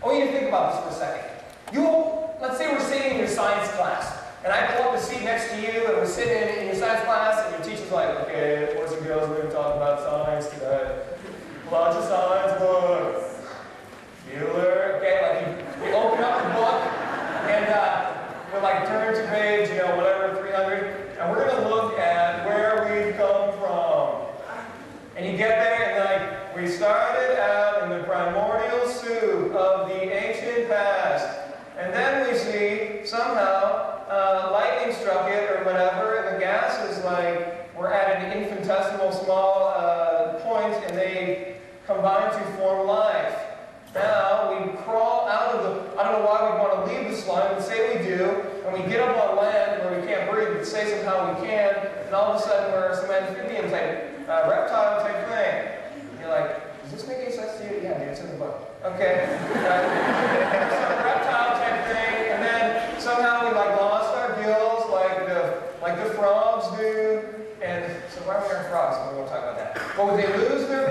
I want you to think about this for a second. Let's say we're sitting in your science class, and I pull up a seat next to you, and we're sitting in your science class, and your teacher's like, okay, boys and girls, we're going to talk about science today. Lots of science books. Bueller, okay, like you open up the book, and we're like, turn to page, whatever, 300, and we're going to look at where we've come from. And you get there, and like, we started out in the primordial soup of the ancient past. And then we see, somehow, lightning struck it or whatever, and the gas is like, we're at an infinitesimal small point, and they combine to form life. Now, we crawl out of the, I don't know why we want to leave the slime, but say we do, and we get up on land where we can't breathe, but say somehow we can, and all of a sudden we're some amphibian type, reptile type thing. And you're like, does this make any sense to you? Yeah, dude, it's in the book. Okay. Some reptile type thing, and then somehow we like lost our gills like the frogs do. And so why are we wearing frogs? We won't talk about that. But they lose their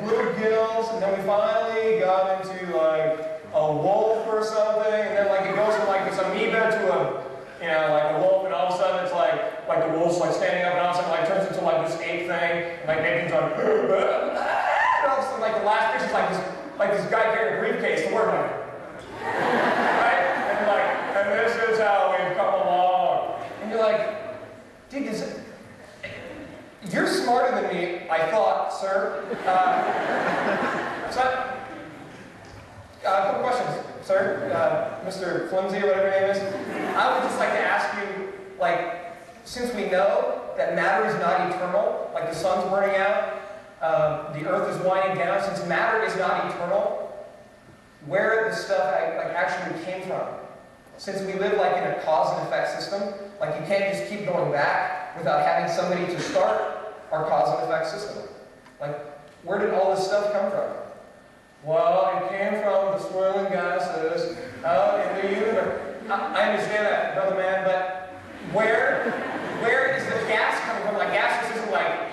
little gills, and then we finally got into like a wolf or something, and then like it goes from like this amoeba to like a wolf, and all of a sudden it's like the wolf's like standing up, and all of a sudden like turns into like this ape thing, and like Nathan's like, and all of a sudden like the last picture's like this guy carrying a briefcase, and we're like, right? And this is how we've come along. And you're like, dude, you're smarter than me, I thought, sir. A couple questions, sir. Mr. Flimsy, or whatever your name is. I would just like to ask you, like, since we know that matter is not eternal, like the sun's burning out, the earth is winding down, since matter is not eternal, where the stuff actually came from. Since we live like in a cause and effect system, like you can't just keep going back without having somebody to start our cause and effect system. Like, where did all this stuff come from? Well, it came from the swirling gases out in the universe. I understand that, brother man, but where is the gas coming from? Like, gas just isn't like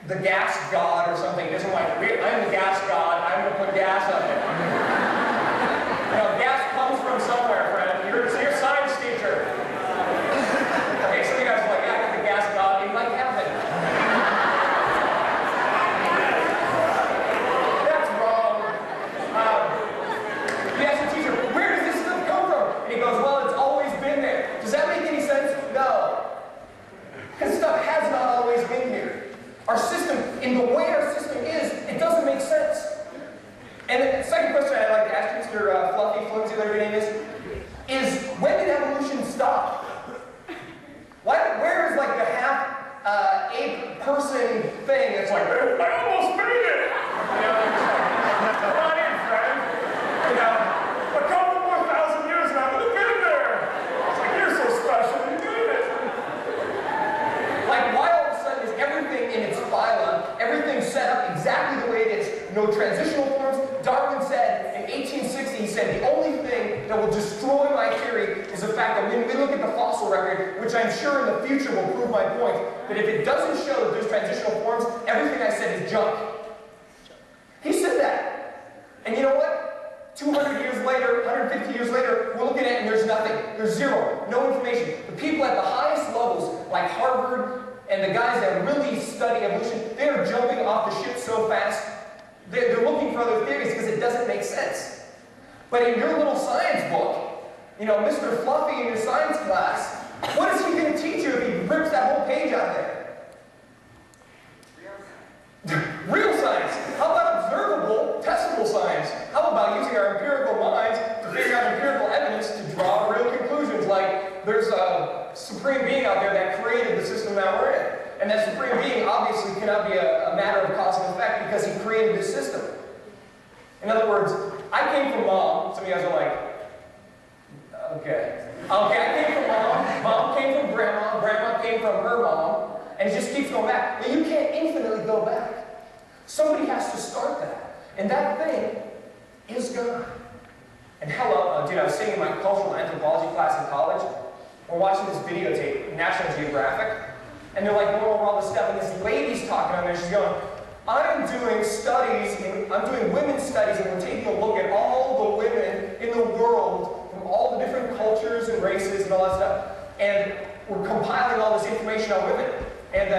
the gas god or something. It isn't like, I'm the gas god, I'm going to put gas up there. Gas comes from somewhere, friend. You're a science teacher. Okay, some of you guys are like, yeah, I got the gas god in my cabinet. That's wrong. You ask the teacher, where does this stuff come from? And he goes, well, it's always been there. Does that make any sense? No. Because stuff has not always been here. Our system, in the way our system is, it doesn't make sense. And the second question I'd like to ask Mr. Fluffy, Flimsy, whatever your name is when did evolution stop? Where is like the half ape person thing that's like, I almost made it! Come on in, friend. A couple more thousand years and I would have been there. It's like, you're so special, you made it. Like, why all of a sudden is everything in its phylum, everything set up exactly the way it is, no transitional forms? Darwin said in 1860, he said, the only thing that will destroy my theory is the fact that when we look at the fossil record, which I'm sure in the future will prove my point, that if it doesn't show that there's transitional forms, everything I said is junk. He said that. And you know what? 200 years later, 150 years later, we're looking at it and there's nothing. There's zero. No information. The people at the highest levels, like Harvard, and the guys that really study evolution, they're jumping off the ship so fast, they're looking for other theories because it doesn't make sense. But in your little science book, Mr. Fluffy in your science class, what is he going to teach you if he rips that whole page out there? Real science. How about observable, testable science? How about using our empirical minds to figure out empirical evidence to draw real conclusions? Like, there's a supreme being out there that created the system that we're in. And that supreme being obviously cannot be a matter of cause and effect because he created this system. In other words, I came from mom. Some of you guys are like, okay. I came from mom. Mom came from grandma. Grandma came from her mom. And it just keeps going back. But you can't infinitely go back. Somebody has to start that. And that thing is God. And hello, dude, I was sitting in my cultural anthropology class in college. We're watching this videotape, National Geographic. And they're like going over all this stuff, and this lady's talking on there. She's going, I'm doing studies, I'm doing women's studies, and we're taking a look at all the women in women. And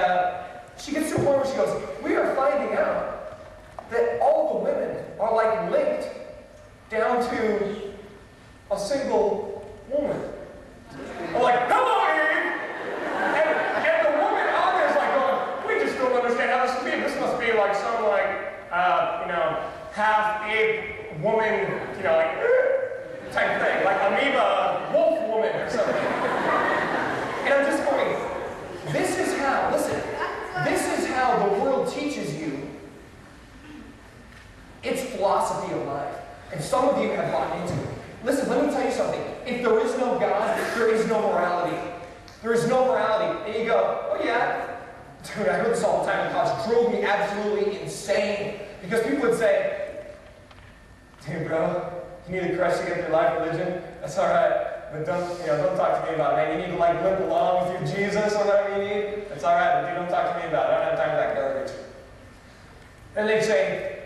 she gets to a point where she goes, we are finding out that all the women are like linked down to a single woman. I'm like, hello, Eve! And the woman out there is like going, we just don't understand how this can be. This must be like some half-ape woman, type thing, like amoeba wolf woman or something. And I'm just going, this is how the world teaches you its philosophy of life. And some of you have bought into it. Listen, let me tell you something. If there is no God, there is no morality. There is no morality. And you go, oh yeah. Dude, I heard this all the time in college. It drove me absolutely insane. Because people would say, dude, bro, you need a crush to get through life religion? That's all right. But don't talk to me about it, man. You need to limp along with your Jesus or whatever you need. That's all right, but dude, don't talk to me about it. I don't have time for that garbage. And they'd say,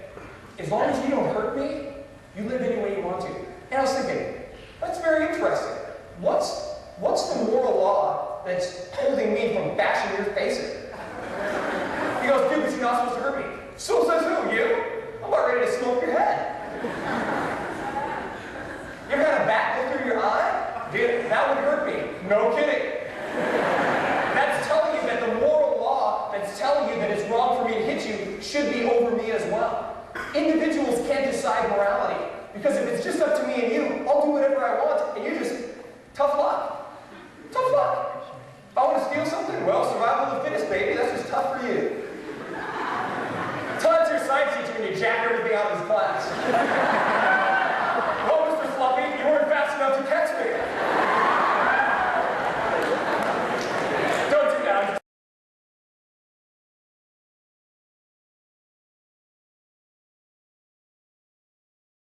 as long as you don't hurt me, you live any way you want to. And I was thinking, that's very interesting. What's the moral law that's holding me from bashing your face in? He goes, dude, but you're not supposed to hurt me. So says who, you? I'm about ready to smoke your head. You ever had a bat go through your eye? Dude, that would hurt me. No kidding. That's telling you that the moral law that's telling you that it's wrong for me to hit you should be over me as well. Individuals can't decide morality. Because if it's just up to me and you, I'll do whatever I want, and you just, tough luck. Tough luck. If I want to steal something, well, survival of the fittest, baby. That's just tough for you. Tell that to your science teacher when you jack everything out of his class.